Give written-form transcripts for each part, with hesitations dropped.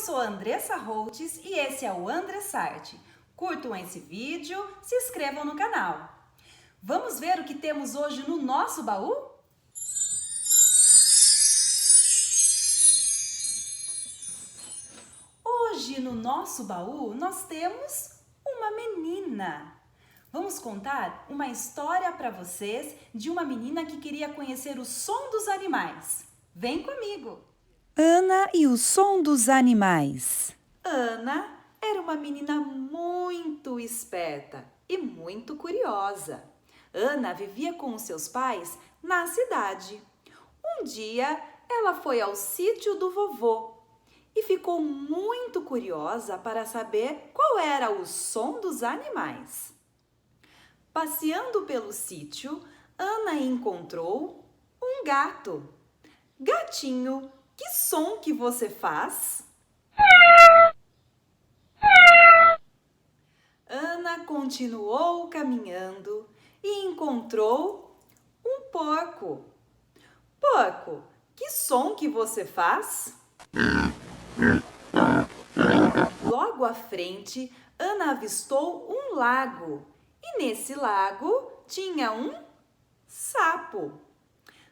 sou a Andressa Holtz e esse é o Andressarte. Curtam esse vídeo, se inscrevam no canal. Vamos ver o que temos hoje no nosso baú? Hoje no nosso baú nós temos uma menina. Vamos contar uma história para vocês de uma menina que queria conhecer o som dos animais. Vem comigo! Ana e o som dos animais. Ana era uma menina muito esperta e muito curiosa. Ana vivia com os seus pais na cidade. Um dia, ela foi ao sítio do vovô e ficou muito curiosa para saber qual era o som dos animais. Passeando pelo sítio, Ana encontrou um gato. Gatinho, que som que você faz? Ana continuou caminhando e encontrou um porco. Porco, que som que você faz? Logo à frente, Ana avistou um lago e nesse lago tinha um sapo.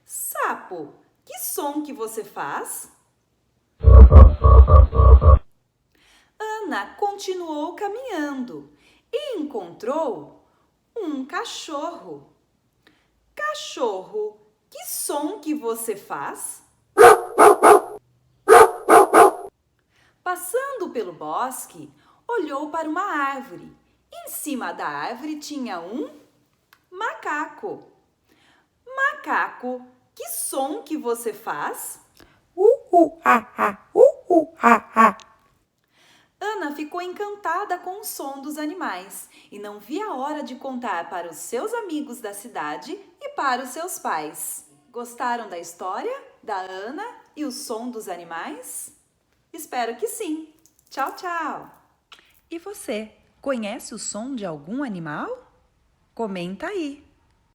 Sapo, que som que você faz? Ana continuou caminhando e encontrou um cachorro. Cachorro, que som que você faz? Passando pelo bosque, olhou para uma árvore. Em cima da árvore tinha um macaco. Macaco, que som que você faz? Ana ficou encantada com o som dos animais e não via a hora de contar para os seus amigos da cidade e para os seus pais. Gostaram da história da Ana e o som dos animais? Espero que sim. Tchau, tchau! E você, conhece o som de algum animal? Comenta aí!